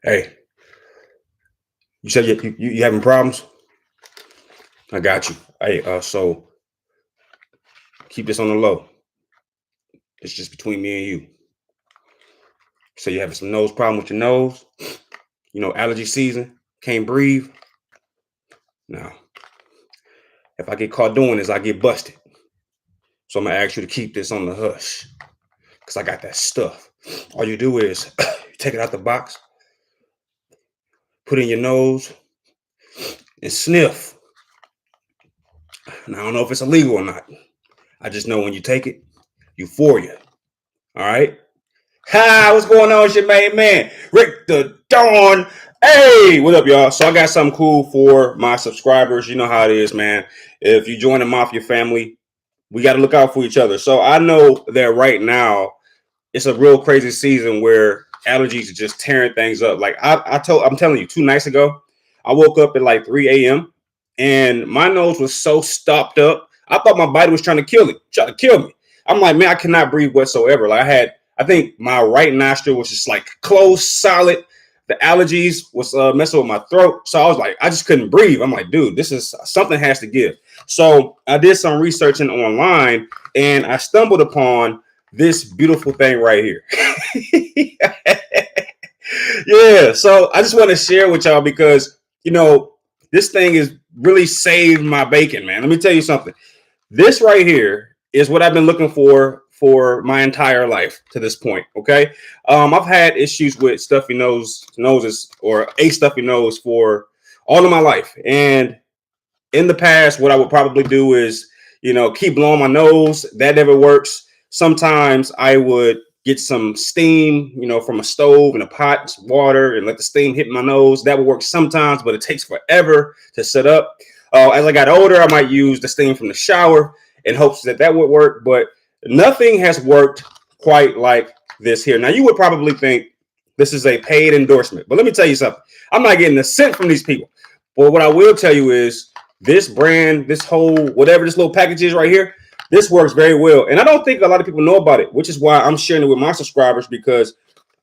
Hey, you said you having problems? I got you. Hey, so keep this on the low. It's just between me and you. So you having some nose problem with your nose? Allergy season. Can't breathe. Now, if I get caught doing this, I get busted. So I'm gonna ask you to keep this on the hush, cause I got that stuff. All you do is take it out the box, put it in your nose, and sniff. Now I don't know if it's illegal or not. I just know when you take it, euphoria. All right. Hi, what's going on? It's your main man, Rick the Dawn. Hey, what up, y'all? So I got something cool for my subscribers. You know how it is, man. If you join the Mafia family, we got to look out for each other. So I know that right now it's a real crazy season where allergies are just tearing things up. Like I'm telling you, 2 nights ago, I woke up at like 3 a.m. and my nose was so stopped up. I thought my body was trying to kill me. I'm like, man, I cannot breathe whatsoever. Like I think my right nostril was just like closed, solid. The allergies was messing with my throat. So I was like, I just couldn't breathe. I'm like, dude, this is something has to give. So I did some researching online and I stumbled upon this beautiful thing right here. Yeah. So I just want to share with y'all because, this thing is really saved my bacon, man. Let me tell you something. This right here is what I've been looking for my entire life to this point. Okay. I've had issues with stuffy noses or a stuffy nose for all of my life. And in the past, what I would probably do is, keep blowing my nose. That never works. Sometimes I would get some steam, from a stove and a pot, some water, and let the steam hit my nose. That would work sometimes, but it takes forever to set up. As I got older, I might use the steam from the shower in hopes that would work, but nothing has worked quite like this here. Now, you would probably think this is a paid endorsement, but let me tell you something. I'm not getting a cent from these people. But what I will tell you is this brand, this whole, whatever this little package is right here, this works very well. And I don't think a lot of people know about it, which is why I'm sharing it with my subscribers, because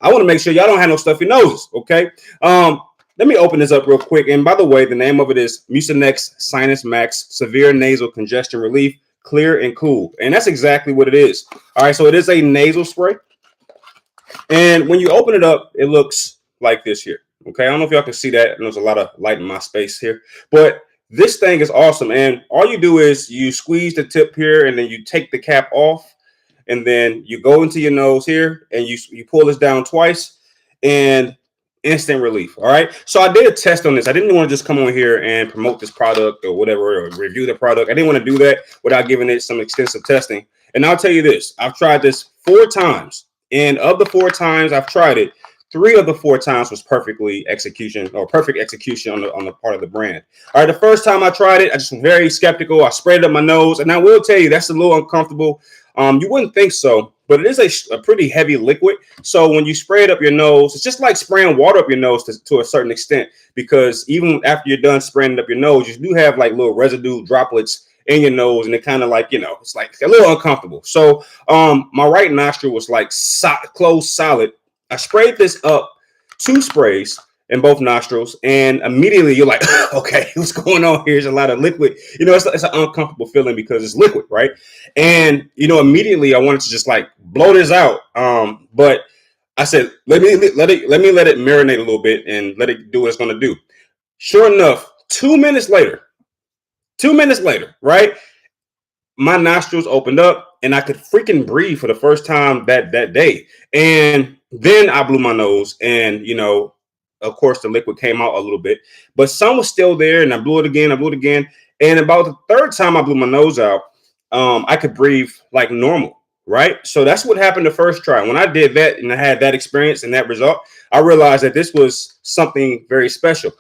I want to make sure y'all don't have no stuffy noses, okay? Let me open this up real quick. And by the way, the name of it is Mucinex Sinus-Max Severe Nasal Congestion Relief, Clear and Cool. And that's exactly what it is. All right, so it is a nasal spray. And when you open it up, it looks like this here. Okay, I don't know if y'all can see that. There's a lot of light in my space here. But this thing is awesome. And all you do is you squeeze the tip here and then you take the cap off. And then you go into your nose here and you pull this down twice and instant relief. All right. So I did a test on this. I didn't want to just come on here and promote this product or whatever, or review the product. I didn't want to do that without giving it some extensive testing. And I'll tell you this, I've tried this 4 times. And of the 4 times I've tried it, 3 of the 4 times was perfect execution on the part of the brand. All right. The first time I tried it, I just was very skeptical. I sprayed it up my nose. And I will tell you, that's a little uncomfortable. You wouldn't think so, but it is a pretty heavy liquid. So when you spray it up your nose, it's just like spraying water up your nose to a certain extent, because even after you're done spraying it up your nose, you do have like little residue droplets in your nose, and it kind of like, it's like a little uncomfortable. So my right nostril was like closed solid. I sprayed this up, 2 sprays in both nostrils, and immediately you're like, okay, what's going on here? There's a lot of liquid. It's an uncomfortable feeling because it's liquid, right? And immediately I wanted to just like blow this out. But I said, let me let it marinate a little bit and let it do what it's going to do. Sure enough, 2 minutes later, right? My nostrils opened up and I could freaking breathe for the first time that day. And then I blew my nose and, of course, the liquid came out a little bit, but some was still there, and I blew it again. And about the 3rd time I blew my nose out, I could breathe like normal, right? So that's what happened the first try. When I did that and I had that experience and that result, I realized that this was something very special.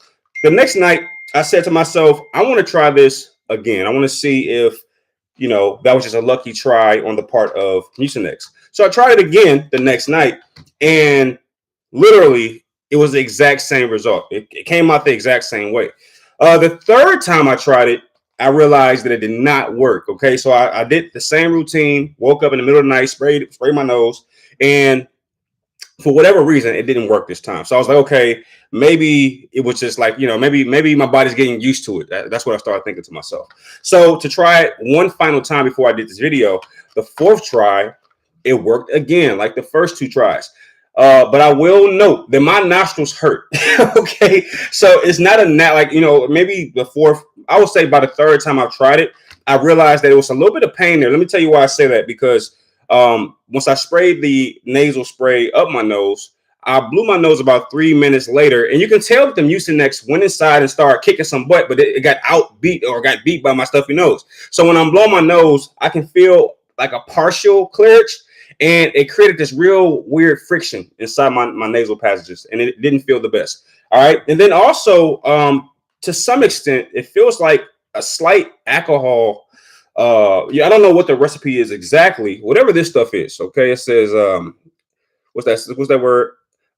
The next night, I said to myself, I want to try this again. I want to see if, that was just a lucky try on the part of Mucinex. So I tried it again the next night, and literally, it was the exact same result. It came out the exact same way. The 3rd time I tried it, I realized that it did not work. Okay, so I did the same routine, woke up in the middle of the night, sprayed my nose, and for whatever reason, it didn't work this time. So I was like, okay, maybe it was just like, maybe my body's getting used to it. That's what I started thinking to myself. So to try it one final time before I did this video, the fourth try, it worked again, like the first two tries. But I will note that my nostrils hurt. Okay. So it's not maybe the fourth, I would say by the third time I've tried it, I realized that it was a little bit of pain there. Let me tell you why I say that, because once I sprayed the nasal spray up my nose, I blew my nose about 3 minutes later, and you can tell that the Mucinex went inside and started kicking some butt, but it got outbeat or got beat by my stuffy nose. So when I'm blowing my nose, I can feel like a partial clearance, and it created this real weird friction inside my nasal passages, and it didn't feel the best. All right, and then also to some extent, it feels like a slight alcohol. I don't know what the recipe is exactly, whatever this stuff is. Okay, it says what's that word?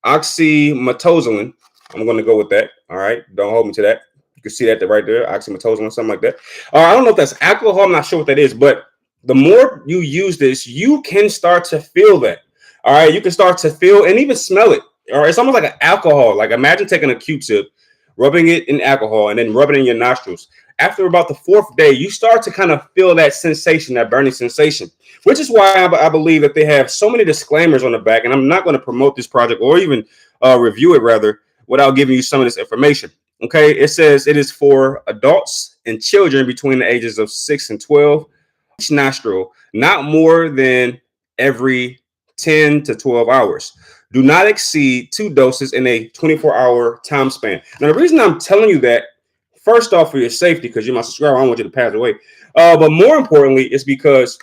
Oxymetazoline. I'm going to go with that. All right, don't hold me to that. You can see that right there, oxymetazoline, something like that. I don't know if that's alcohol. I'm not sure what that is, but the more you use this, you can start to feel that. All right, you can start to feel and even smell it. All right, it's almost like an alcohol. Like imagine taking a Q-tip, rubbing it in alcohol, and then rubbing it in your nostrils. After about the fourth day, you start to kind of feel that sensation, that burning sensation, which is why I believe that they have so many disclaimers on the back. And I'm not going to promote this project or even review it, rather, without giving you some of this information. Okay, it says it is for adults and children between the ages of 6 and 12. Each nostril, not more than every 10 to 12 hours. Do not exceed 2 doses in a 24-hour time span. Now, the reason I'm telling you that, first off, for your safety, because you're my subscriber, I don't want you to pass away. But more importantly, it's because,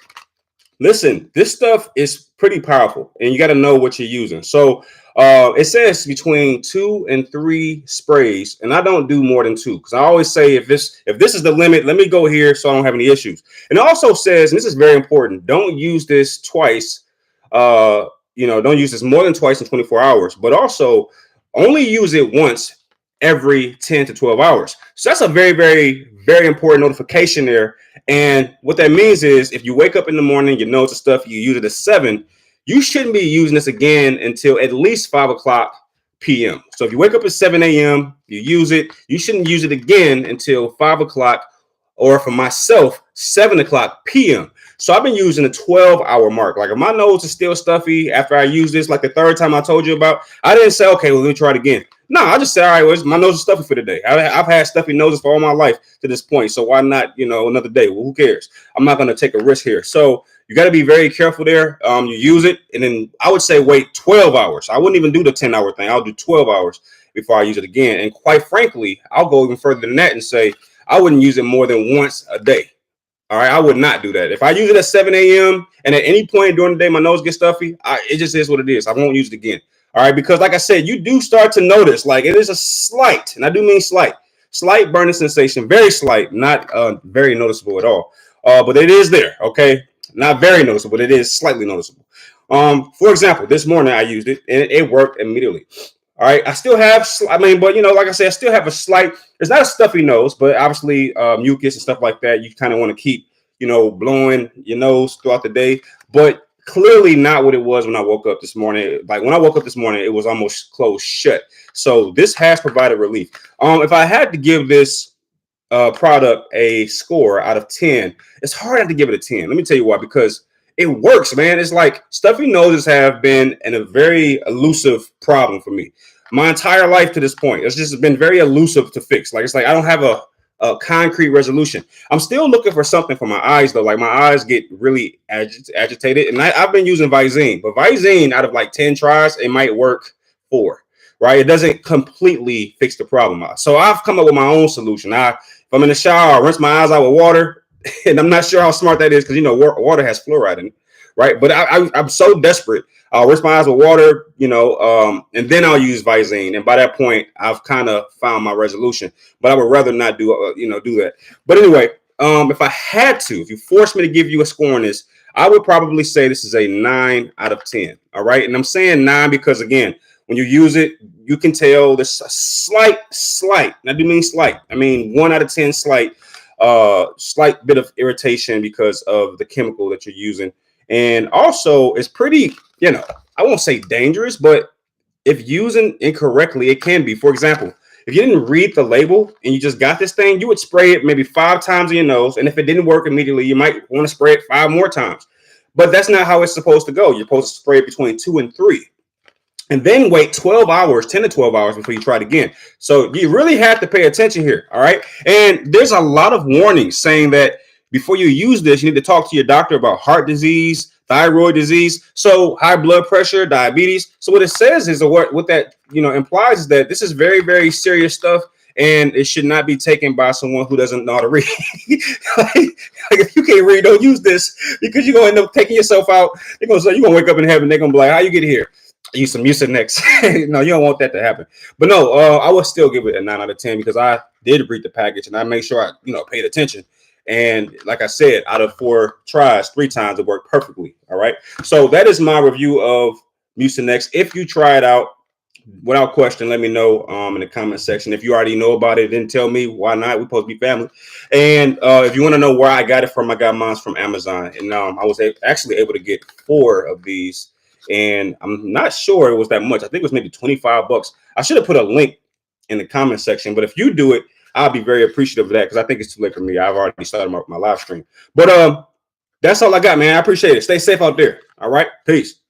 listen, this stuff is pretty powerful, and you got to know what you're using. So it says between 2 and 3 sprays, and I don't do more than 2, because I always say if this is the limit, let me go here so I don't have any issues. And it also says, and this is very important, don't use this twice. Don't use this more than twice in 24 hours, but also only use it once every 10 to 12 hours. So that's a very, very, very important notification there. And what that means is if you wake up in the morning, your nose and stuff, you use it at 7, you shouldn't be using this again until at least 5 o'clock p.m. So if you wake up at 7 a.m., you use it, you shouldn't use it again until 5 o'clock, or for myself, 7 o'clock p.m. So I've been using a 12-hour mark. Like if my nose is still stuffy after I use this, like the third time I told you about, I didn't say, okay, well, let me try it again. No, I just said, all right, well, my nose is stuffy for the day. I've had stuffy noses for all my life to this point. So why not, another day? Well, who cares? I'm not going to take a risk here. So you got to be very careful there. You use it, and then I would say wait 12 hours. I wouldn't even do the 10-hour thing. I'll do 12 hours before I use it again. And quite frankly, I'll go even further than that and say I wouldn't use it more than once a day. All right, I would not do that. If I use it at 7 a.m. and at any point during the day my nose gets stuffy, it just is what it is. I won't use it again. All right, because like I said, you do start to notice, like it is a slight, and I do mean slight burning sensation, very slight, not very noticeable at all. But it is there, okay? Not very noticeable, but it is slightly noticeable. For example, this morning I used it and it worked immediately. All right, I still have, but like I said, I still have a slight, it's not a stuffy nose, but obviously mucus and stuff like that, you kind of want to keep, blowing your nose throughout the day, but clearly not what it was when I woke up this morning. Like when I woke up this morning, it was almost closed shut. So this has provided relief. If I had to give this product a score out of 10, it's hard not to give it a 10. Let me tell you why, because it works, man. It's like stuffy noses have been a very elusive problem for me my entire life to this point. It's just been very elusive to fix. Like, it's like I don't have a concrete resolution. I'm still looking for something for my eyes, though. Like my eyes get really agitated, and I've been using Visine, but Visine out of like 10 tries, it might work 4, right? It doesn't completely fix the problem. So I've come up with my own solution. If I'm in the shower, I rinse my eyes out with water, and I'm not sure how smart that is because, water has fluoride in it, right? But I'm so desperate. I'll rinse my eyes with water, and then I'll use Visine. And by that point, I've kind of found my resolution. But I would rather not do that. But anyway, if you forced me to give you a score on this, I would probably say this is a 9 out of 10. All right. And I'm saying 9 because, again, when you use it, you can tell there's a slight, and I do mean slight. I mean 1 out of 10 slight bit of irritation because of the chemical that you're using. And also, it's pretty, I won't say dangerous, but if using incorrectly, it can be. For example, if you didn't read the label and you just got this thing, you would spray it maybe 5 times in your nose. And if it didn't work immediately, you might want to spray it 5 more times. But that's not how it's supposed to go. You're supposed to spray it between 2 and 3. And then wait 12 hours, 10 to 12 hours before you try it again. So you really have to pay attention here. All right. And there's a lot of warnings saying that before you use this, you need to talk to your doctor about heart disease, thyroid disease, so high blood pressure, diabetes. So what it says is what that implies is that this is very, very serious stuff, and it should not be taken by someone who doesn't know how to read. like if you can't read, don't use this, because you're gonna end up taking yourself out. You're gonna wake up in heaven. They're gonna be like, "How you get here?" Use some Mucinex. No, you don't want that to happen. But no, I would still give it a 9 out of 10 because I did read the package and I made sure I paid attention. And like I said, out of 4 tries, 3 times it worked perfectly. All right. So that is my review of Mucinex. If you try it out, without question, let me know in the comment section. If you already know about it, then tell me. Why not? We're supposed to be family. And if you want to know where I got it from, I got mine from Amazon. And I was actually able to get 4 of these. And I'm not sure it was that much. I think it was maybe $25. I should have put a link in the comment section. But if you do it, I'll be very appreciative of that, because I think it's too late for me. I've already started my live stream. But that's all I got, man. I appreciate it. Stay safe out there. All right. Peace.